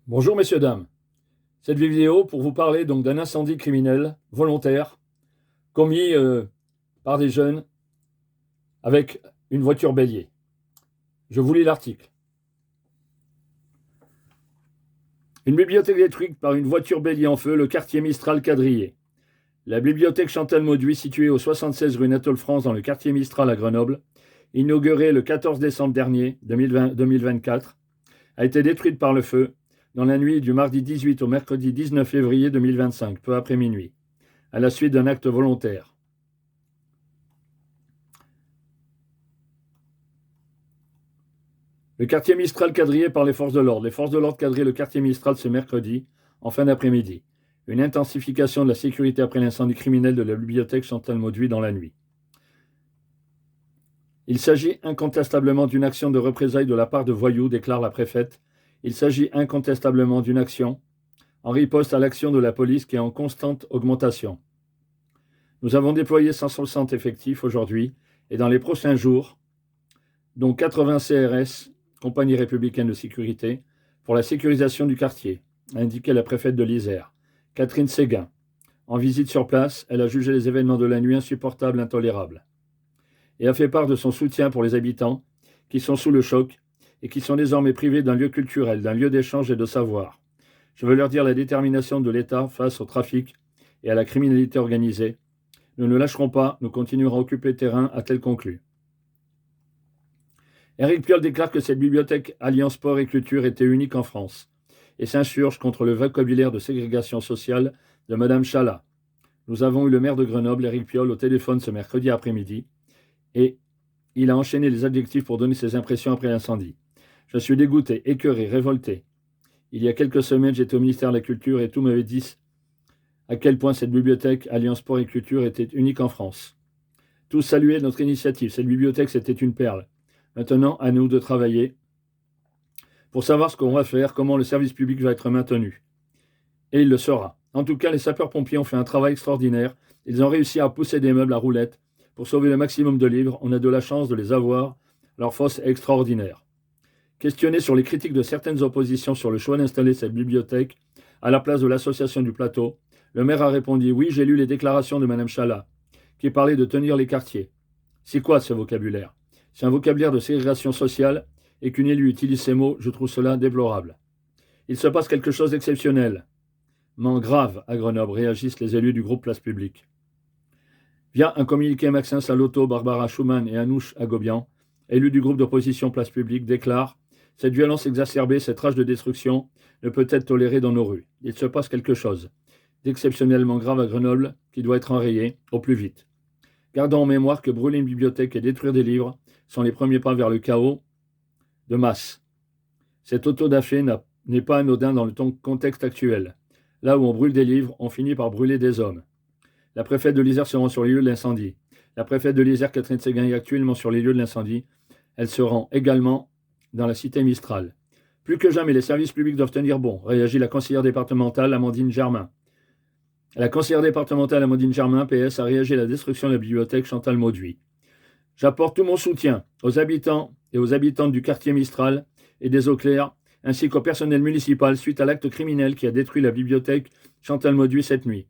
Bonjour messieurs, dames. Cette vidéo pour vous parler donc d'un incendie criminel volontaire commis par des jeunes avec une voiture bélier. Je vous lis l'article. Une bibliothèque détruite par une voiture bélier en feu, le quartier Mistral quadrillé. La bibliothèque Chantal Mauduit, située au 76 rue Natole France dans le quartier Mistral à Grenoble, inaugurée le 14 décembre dernier 2024, a été détruite par le feu dans la nuit du mardi 18 au mercredi 19 février 2025, peu après minuit, à la suite d'un acte volontaire. Le quartier Mistral quadrillé par les forces de l'ordre. Les forces de l'ordre quadrillent le quartier Mistral ce mercredi, en fin d'après-midi. Une intensification de la sécurité après l'incendie criminel de la bibliothèque Chantal Mauduit dans la nuit. Il s'agit incontestablement d'une action de représailles de la part de voyous, déclare la préfète. Il s'agit incontestablement d'une action en riposte à l'action de la police qui est en constante augmentation. Nous avons déployé 160 effectifs aujourd'hui et dans les prochains jours, dont 80 CRS, compagnie républicaine de sécurité, pour la sécurisation du quartier, a indiqué la préfète de l'Isère, Catherine Séguin. En visite sur place, elle a jugé les événements de la nuit insupportables, intolérables, et a fait part de son soutien pour les habitants qui sont sous le choc et qui sont désormais privés d'un lieu culturel, d'un lieu d'échange et de savoir. Je veux leur dire la détermination de l'État face au trafic et à la criminalité organisée. Nous ne lâcherons pas, nous continuerons à occuper le terrain, a-t-elle conclu. Éric Piolle déclare que cette bibliothèque alliant sport et culture était unique en France et s'insurge contre le vocabulaire de ségrégation sociale de Mme Chalat. Nous avons eu le maire de Grenoble, Éric Piolle, au téléphone ce mercredi après-midi et il a enchaîné les adjectifs pour donner ses impressions après l'incendie. Je suis dégoûté, écœuré, révolté. Il y a quelques semaines, j'étais au ministère de la Culture et tout m'avait dit à quel point cette bibliothèque alliant sport et culture était unique en France. Tous saluaient notre initiative. Cette bibliothèque, c'était une perle. Maintenant, à nous de travailler pour savoir ce qu'on va faire, comment le service public va être maintenu. Et il le sera. En tout cas, les sapeurs-pompiers ont fait un travail extraordinaire. Ils ont réussi à pousser des meubles à roulettes pour sauver le maximum de livres. On a de la chance de les avoir. Leur force est extraordinaire. Questionné sur les critiques de certaines oppositions sur le choix d'installer cette bibliothèque à la place de l'association du plateau, le maire a répondu « Oui, j'ai lu les déclarations de Mme Chalat, qui parlait de tenir les quartiers. C'est quoi ce vocabulaire ? C'est un vocabulaire de ségrégation sociale et qu'une élue utilise ces mots, je trouve cela déplorable. Il se passe quelque chose d'exceptionnel. Mais grave à Grenoble, réagissent les élus du groupe Place Publique. Via un communiqué, Maxime Salotto, Barbara Schumann et Anouche Agobian, élus du groupe d'opposition Place Publique, déclarent « Cette violence exacerbée, cette rage de destruction ne peut être tolérée dans nos rues. Il se passe quelque chose d'exceptionnellement grave à Grenoble qui doit être enrayé au plus vite. Gardons en mémoire que brûler une bibliothèque et détruire des livres sont les premiers pas vers le chaos de masse. Cet autodafé n'est pas anodin dans le contexte actuel. Là où on brûle des livres, on finit par brûler des hommes. La préfète de l'Isère se rend sur les lieux de l'incendie. La préfète de l'Isère, Catherine Séguin, est actuellement sur les lieux de l'incendie. Elle se rend également dans la cité Mistral. Plus que jamais, les services publics doivent tenir bon, réagit la conseillère départementale Amandine Germain. La conseillère départementale Amandine Germain, PS, a réagi à la destruction de la bibliothèque Chantal Mauduit. J'apporte tout mon soutien aux habitants et aux habitantes du quartier Mistral et des Eaux Claires, ainsi qu'au personnel municipal suite à l'acte criminel qui a détruit la bibliothèque Chantal Mauduit cette nuit.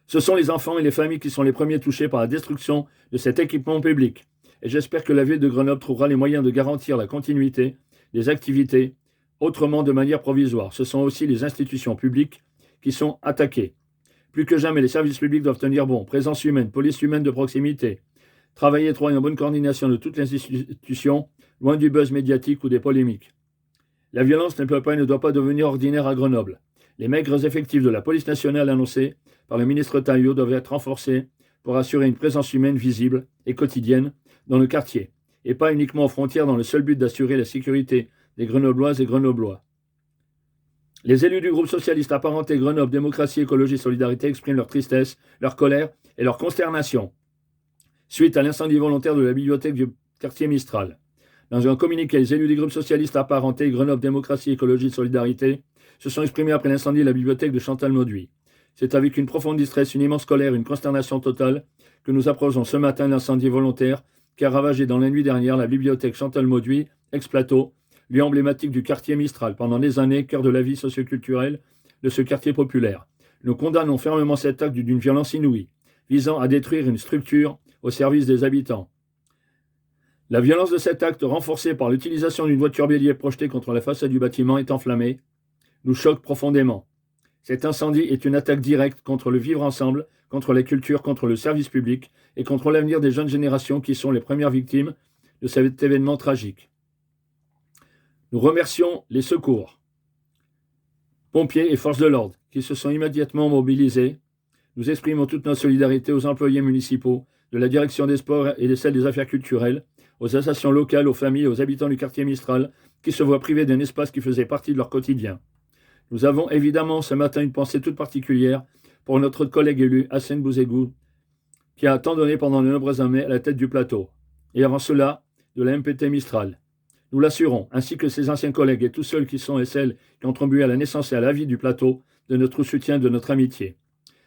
Ce sont les enfants et les familles qui sont les premiers touchés par la destruction de cet équipement public. Et j'espère que la ville de Grenoble trouvera les moyens de garantir la continuité des activités, autrement de manière provisoire. Ce sont aussi les institutions publiques qui sont attaquées. Plus que jamais, les services publics doivent tenir bon. Présence humaine, police humaine de proximité. Travail étroit et en bonne coordination de toutes les institutions, loin du buzz médiatique ou des polémiques. La violence ne peut pas et ne doit pas devenir ordinaire à Grenoble. Les maigres effectifs de la police nationale annoncés par le ministre Taillot doivent être renforcés pour assurer une présence humaine visible et quotidienne dans le quartier, et pas uniquement aux frontières dans le seul but d'assurer la sécurité des Grenobloises et Grenoblois. Les élus du groupe socialiste apparenté Grenoble, Démocratie, Écologie, Solidarité expriment leur tristesse, leur colère et leur consternation suite à l'incendie volontaire de la bibliothèque du quartier Mistral. Dans un communiqué, les élus des groupes socialistes apparentés Grenoble, Démocratie, Écologie, Solidarité se sont exprimés après l'incendie de la bibliothèque de Chantal Mauduit. C'est avec une profonde distresse, une immense colère, une consternation totale que nous approchons ce matin l'incendie volontaire qui a ravagé dans la nuit dernière la bibliothèque Chantal Mauduit, ex-Plateau, lieu emblématique du quartier Mistral, pendant des années, cœur de la vie socioculturelle de ce quartier populaire. Nous condamnons fermement cet acte d'une violence inouïe, visant à détruire une structure au service des habitants. La violence de cet acte, renforcée par l'utilisation d'une voiture bélier projetée contre la façade du bâtiment, est enflammée, nous choque profondément. Cet incendie est une attaque directe contre le vivre ensemble, contre la culture, contre le service public et contre l'avenir des jeunes générations qui sont les premières victimes de cet événement tragique. Nous remercions les secours, pompiers et forces de l'ordre qui se sont immédiatement mobilisés. Nous exprimons toute notre solidarité aux employés municipaux, de la direction des sports et de celle des affaires culturelles, aux associations locales, aux familles et aux habitants du quartier Mistral qui se voient privés d'un espace qui faisait partie de leur quotidien. Nous avons évidemment ce matin une pensée toute particulière pour notre collègue élu, Hassen Bouzegou, qui a tant donné pendant de nombreuses années à la tête du plateau, et avant cela, de la MPT Mistral. Nous l'assurons, ainsi que ses anciens collègues et tous ceux qui sont et celles qui ont contribué à la naissance et à la vie du plateau, de notre soutien, de notre amitié.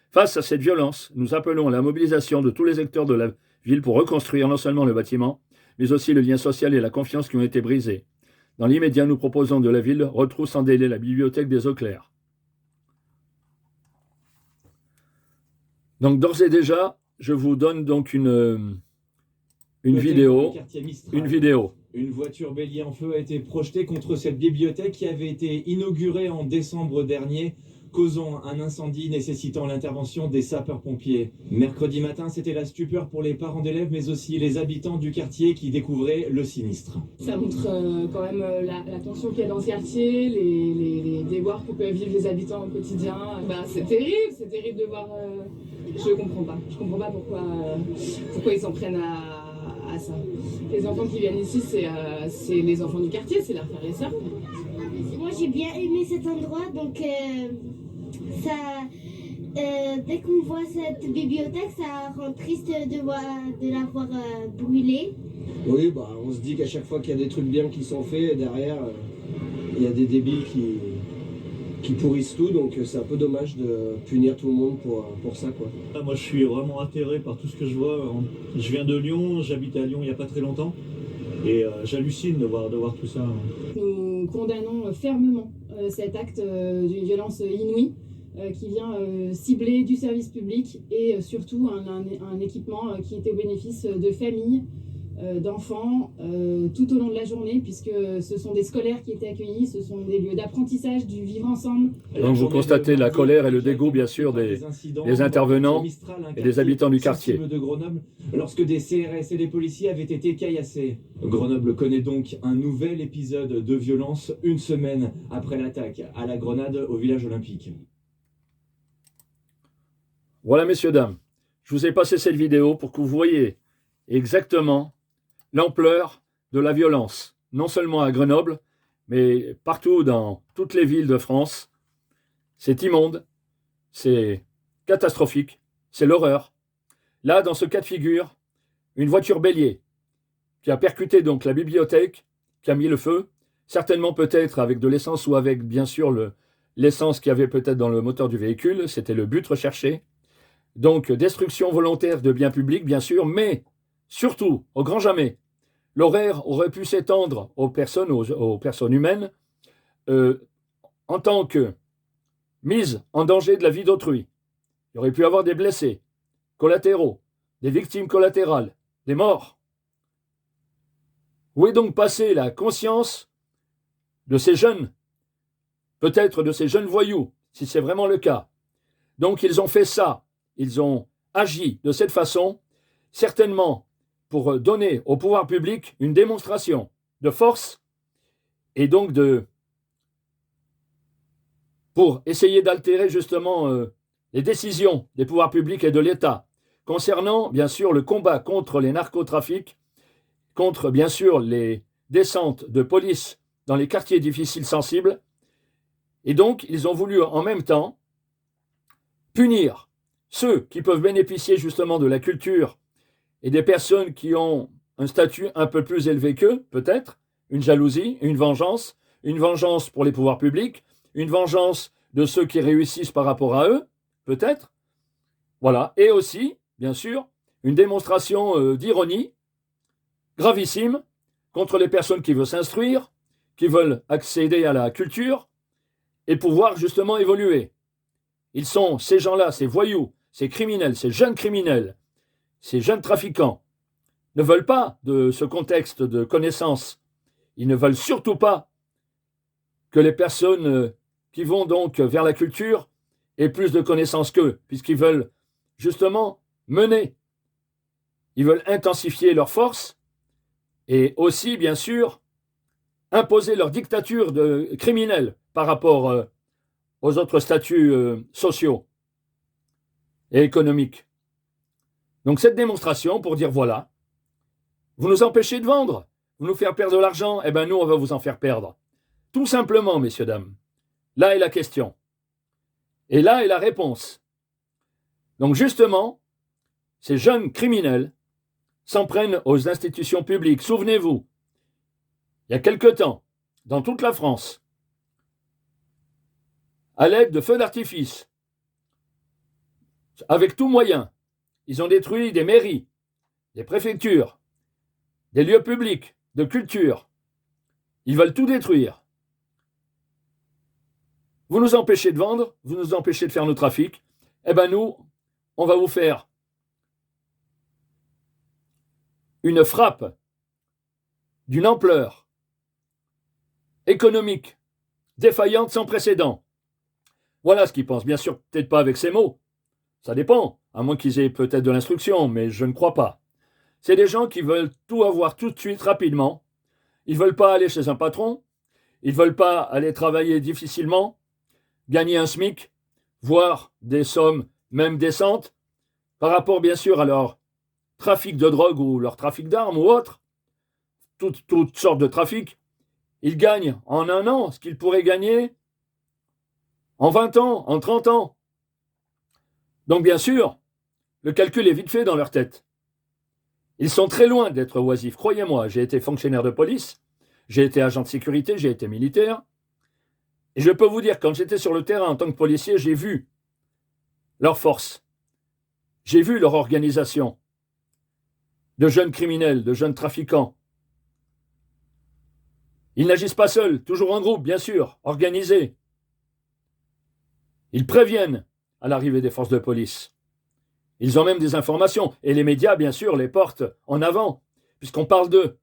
Face à cette violence, nous appelons à la mobilisation de tous les acteurs de la ville pour reconstruire non seulement le bâtiment, mais aussi le lien social et la confiance qui ont été brisés. Dans l'immédiat, nous proposons de la ville retrouve sans délai la bibliothèque des Eaux Claires. Donc d'ores et déjà, je vous donne donc une vidéo. Une voiture bélier en feu a été projetée contre cette bibliothèque qui avait été inaugurée en décembre dernier, causant un incendie nécessitant l'intervention des sapeurs-pompiers. Mercredi matin, c'était la stupeur pour les parents d'élèves, mais aussi les habitants du quartier qui découvraient le sinistre. Ça montre quand même la tension qu'il y a dans ce quartier, les déboires que peuvent vivre les habitants au quotidien. C'est terrible de voir... Je comprends pas pourquoi ils s'en prennent à ça. Les enfants qui viennent ici, c'est les enfants du quartier, c'est leurs frères et sœurs. Moi j'ai bien aimé cet endroit, donc dès qu'on voit cette bibliothèque, ça rend triste de la voir brûler. Oui, on se dit qu'à chaque fois qu'il y a des trucs bien qui sont faits, derrière, il y a des débiles qui pourrissent tout, donc c'est un peu dommage de punir tout le monde pour ça, quoi. Moi je suis vraiment atterré par tout ce que je vois. Je viens de Lyon, j'habite à Lyon il n'y a pas très longtemps, et j'hallucine de voir tout ça. Nous condamnons fermement cet acte d'une violence inouïe qui vient cibler du service public et surtout un équipement qui était au bénéfice de familles, d'enfants tout au long de la journée, puisque ce sont des scolaires qui étaient accueillis, ce sont des lieux d'apprentissage du vivre ensemble. Donc vous constatez la colère et le dégoût bien sûr des intervenants et des habitants du quartier. De Grenoble, lorsque des CRS et des policiers avaient été caillassés. Grenoble connaît donc un nouvel épisode de violence une semaine après l'attaque à la grenade au village olympique. Voilà messieurs, dames, je vous ai passé cette vidéo pour que vous voyez exactement l'ampleur de la violence, non seulement à Grenoble, mais partout dans toutes les villes de France. C'est immonde, c'est catastrophique, c'est l'horreur. Là, dans ce cas de figure, une voiture bélier qui a percuté donc la bibliothèque, qui a mis le feu, certainement peut-être avec de l'essence ou avec bien sûr l'essence qu'il y avait peut-être dans le moteur du véhicule, c'était le but recherché. Donc destruction volontaire de biens publics bien sûr, mais surtout, au grand jamais, l'horaire aurait pu s'étendre aux personnes humaines en tant que mise en danger de la vie d'autrui. Il aurait pu y avoir des blessés collatéraux, des victimes collatérales, des morts. Où est donc passée la conscience de ces jeunes, peut-être de ces jeunes voyous, si c'est vraiment le cas? Donc ils ont fait ça, ils ont agi de cette façon, certainement pour donner au pouvoir public une démonstration de force et donc pour essayer d'altérer justement les décisions des pouvoirs publics et de l'État concernant bien sûr le combat contre les narcotrafics, contre bien sûr les descentes de police dans les quartiers difficiles sensibles. Et donc ils ont voulu en même temps punir ceux qui peuvent bénéficier justement de la culture et des personnes qui ont un statut un peu plus élevé qu'eux, peut-être, une jalousie, une vengeance pour les pouvoirs publics, une vengeance de ceux qui réussissent par rapport à eux, peut-être. Voilà. Et aussi, bien sûr, une démonstration d'ironie gravissime contre les personnes qui veulent s'instruire, qui veulent accéder à la culture et pouvoir justement évoluer. Ils sont, ces gens-là, ces voyous, ces criminels, ces jeunes trafiquants, ne veulent pas de ce contexte de connaissance. Ils ne veulent surtout pas que les personnes qui vont donc vers la culture aient plus de connaissances qu'eux, puisqu'ils veulent justement mener. Ils veulent intensifier leurs forces et aussi, bien sûr, imposer leur dictature de criminels par rapport aux autres statuts sociaux et économiques. Donc cette démonstration pour dire voilà, vous nous empêchez de vendre, vous nous faire perdre de l'argent, eh bien nous on va vous en faire perdre. Tout simplement, messieurs, dames. Là est la question. Et là est la réponse. Donc justement, ces jeunes criminels s'en prennent aux institutions publiques. Souvenez-vous, il y a quelque temps, dans toute la France, à l'aide de feux d'artifice, avec tout moyen, ils ont détruit des mairies, des préfectures, des lieux publics de culture. Ils veulent tout détruire. Vous nous empêchez de vendre, vous nous empêchez de faire nos trafics, eh bien nous, on va vous faire une frappe d'une ampleur économique défaillante sans précédent. Voilà ce qu'ils pensent. Bien sûr, peut-être pas avec ces mots. Ça dépend, à moins qu'ils aient peut-être de l'instruction, mais je ne crois pas. C'est des gens qui veulent tout avoir tout de suite, rapidement. Ils ne veulent pas aller chez un patron. Ils ne veulent pas aller travailler difficilement, gagner un SMIC, voire des sommes même décentes, par rapport bien sûr à leur trafic de drogue ou leur trafic d'armes ou autre, toutes sortes de trafics. Ils gagnent en un an ce qu'ils pourraient gagner en 20 ans, en 30 ans. Donc bien sûr, le calcul est vite fait dans leur tête. Ils sont très loin d'être oisifs. Croyez-moi, j'ai été fonctionnaire de police, j'ai été agent de sécurité, j'ai été militaire. Et je peux vous dire, quand j'étais sur le terrain en tant que policier, j'ai vu leur force. J'ai vu leur organisation de jeunes criminels, de jeunes trafiquants. Ils n'agissent pas seuls, toujours en groupe, bien sûr, organisés. Ils préviennent à l'arrivée des forces de police. Ils ont même des informations. Et les médias, bien sûr, les portent en avant, puisqu'on parle d'eux.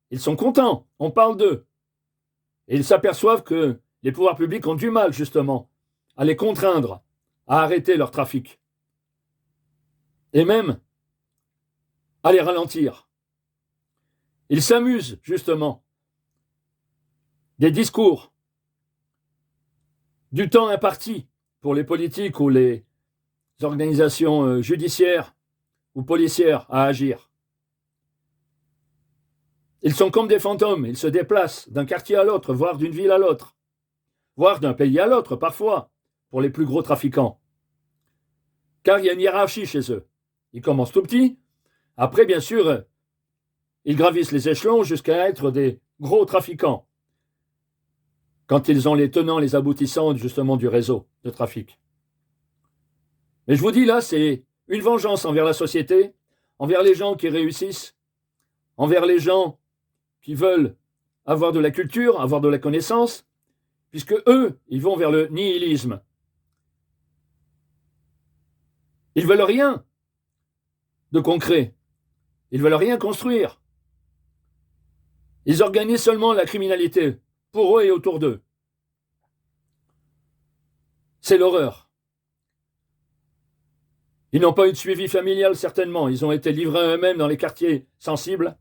Ils sont contents, on parle d'eux. Et ils s'aperçoivent que les pouvoirs publics ont du mal, justement, à les contraindre, à arrêter leur trafic. Et même à les ralentir. Ils s'amusent, justement, des discours, du temps imparti pour les politiques ou les organisations judiciaires ou policières à agir. Ils sont comme des fantômes, ils se déplacent d'un quartier à l'autre, voire d'une ville à l'autre, voire d'un pays à l'autre, parfois, pour les plus gros trafiquants. Car il y a une hiérarchie chez eux. Ils commencent tout petits, après, bien sûr, ils gravissent les échelons jusqu'à être des gros trafiquants, quand ils ont les tenants, les aboutissants, justement, du réseau de trafic. Mais je vous dis là, c'est une vengeance envers la société, envers les gens qui réussissent, envers les gens qui veulent avoir de la culture, avoir de la connaissance, puisque eux, ils vont vers le nihilisme. Ils veulent rien de concret. Ils veulent rien construire. Ils organisent seulement la criminalité, pour eux et autour d'eux. C'est l'horreur. Ils n'ont pas eu de suivi familial, certainement. Ils ont été livrés à eux-mêmes dans les quartiers sensibles.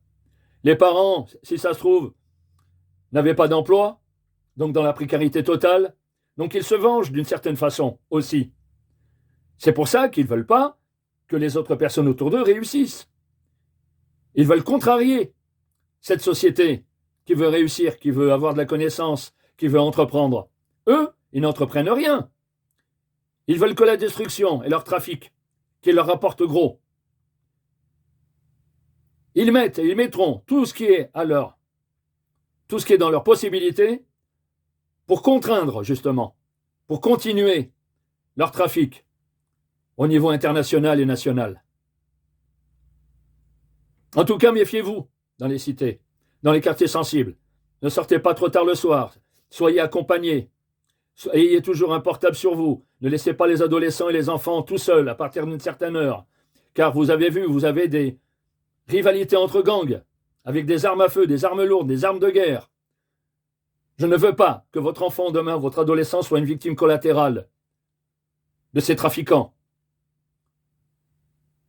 Les parents, si ça se trouve, n'avaient pas d'emploi, donc dans la précarité totale. Donc ils se vengent d'une certaine façon aussi. C'est pour ça qu'ils ne veulent pas que les autres personnes autour d'eux réussissent. Ils veulent contrarier cette société qui veut réussir, qui veut avoir de la connaissance, qui veut entreprendre. Eux, ils n'entreprennent rien. Ils veulent que la destruction et leur trafic, qui leur rapporte gros. Ils mettent et ils mettront tout ce qui est à leur, tout ce qui est dans leurs possibilités pour contraindre, justement, pour continuer leur trafic au niveau international et national. En tout cas, méfiez-vous dans les cités, dans les quartiers sensibles. Ne sortez pas trop tard le soir. Soyez accompagnés. Ayez toujours un portable sur vous. Ne laissez pas les adolescents et les enfants tout seuls à partir d'une certaine heure. Car vous avez vu, vous avez des rivalités entre gangs, avec des armes à feu, des armes lourdes, des armes de guerre. Je ne veux pas que votre enfant demain, votre adolescent, soit une victime collatérale de ces trafiquants.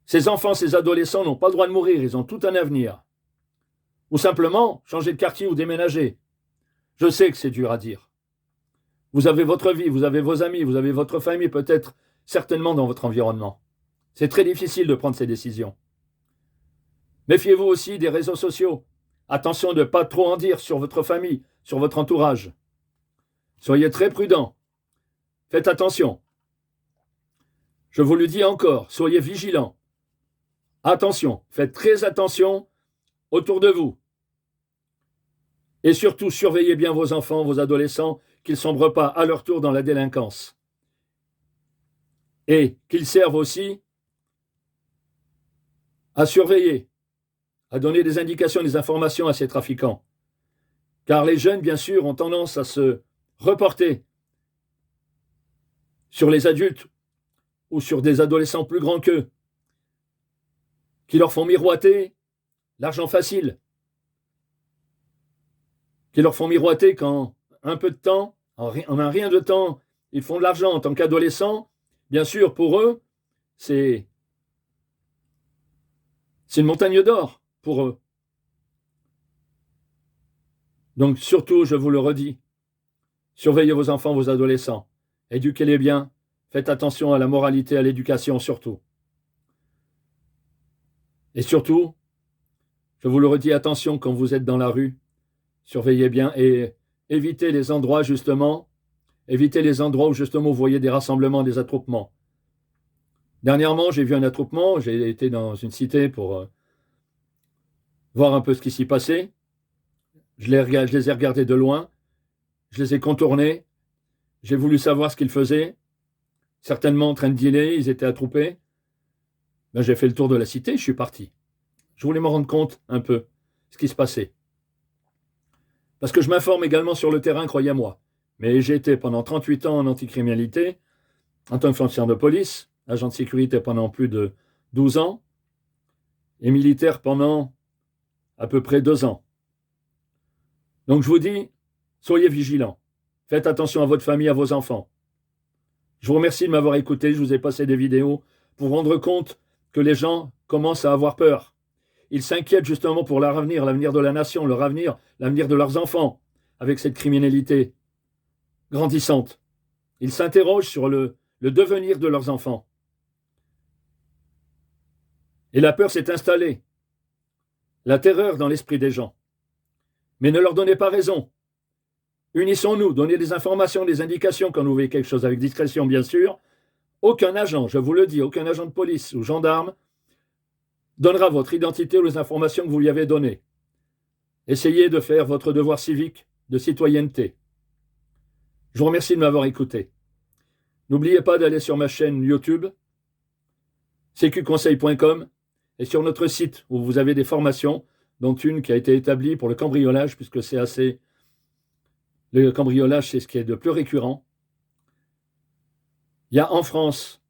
Ces enfants, ces adolescents n'ont pas le droit de mourir, ils ont tout un avenir. Ou simplement changer de quartier ou déménager. Je sais que c'est dur à dire. Vous avez votre vie, vous avez vos amis, vous avez votre famille, peut-être certainement dans votre environnement. C'est très difficile de prendre ces décisions. Méfiez-vous aussi des réseaux sociaux. Attention de ne pas trop en dire sur votre famille, sur votre entourage. Soyez très prudents. Faites attention. Je vous le dis encore, soyez vigilants. Attention, faites très attention autour de vous. Et surtout, surveillez bien vos enfants, vos adolescents, qu'ils ne sombrent pas à leur tour dans la délinquance. Et qu'ils servent aussi à surveiller, à donner des indications, des informations à ces trafiquants. Car les jeunes, bien sûr, ont tendance à se reporter sur les adultes ou sur des adolescents plus grands qu'eux, qui leur font miroiter l'argent facile, qui leur font miroiter qu'en un peu de temps, en un rien de temps, ils font de l'argent en tant qu'adolescents. Bien sûr, pour eux, c'est une montagne d'or pour eux. Donc surtout, je vous le redis, surveillez vos enfants, vos adolescents, éduquez-les bien, faites attention à la moralité, à l'éducation surtout. Et surtout, je vous le redis, attention quand vous êtes dans la rue, surveillez bien et évitez les endroits où justement vous voyez des rassemblements, des attroupements. Dernièrement, j'ai vu un attroupement, j'ai été dans une cité pour voir un peu ce qui s'y passait. Je les ai regardés de loin, je les ai contournés, j'ai voulu savoir ce qu'ils faisaient, certainement en train de dîner, ils étaient attroupés. J'ai fait le tour de la cité, je suis parti. Je voulais me rendre compte un peu de ce qui se passait. Parce que je m'informe également sur le terrain, croyez-moi. Mais j'ai été pendant 38 ans en anticriminalité, en tant que fonctionnaire de police, agent de sécurité pendant plus de 12 ans, et militaire pendant à peu près 2 ans. Donc je vous dis, soyez vigilants. Faites attention à votre famille, à vos enfants. Je vous remercie de m'avoir écouté, je vous ai passé des vidéos pour rendre compte que les gens commencent à avoir peur. Ils s'inquiètent justement pour leur avenir, l'avenir de la nation, leur avenir, l'avenir de leurs enfants, avec cette criminalité grandissante. Ils s'interrogent sur le devenir de leurs enfants. Et la peur s'est installée. La terreur dans l'esprit des gens. Mais ne leur donnez pas raison. Unissons-nous, donnez des informations, des indications quand vous voyez quelque chose avec discrétion, bien sûr. Aucun agent, je vous le dis, aucun agent de police ou gendarme donnera votre identité ou les informations que vous lui avez données. Essayez de faire votre devoir civique de citoyenneté. Je vous remercie de m'avoir écouté. N'oubliez pas d'aller sur ma chaîne YouTube, sécuconseil.com, et sur notre site où vous avez des formations, dont une qui a été établie pour le cambriolage, puisque c'est assez... Le cambriolage, c'est ce qui est de plus récurrent. Il y a en France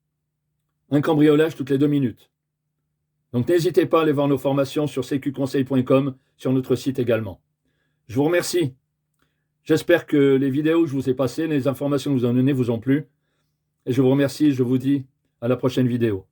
un cambriolage toutes les 2 minutes. Donc n'hésitez pas à aller voir nos formations sur sécuconseil.com, sur notre site également. Je vous remercie. J'espère que les vidéos que je vous ai passées, les informations que je vous en ai données vous ont plu. Et je vous remercie, je vous dis à la prochaine vidéo.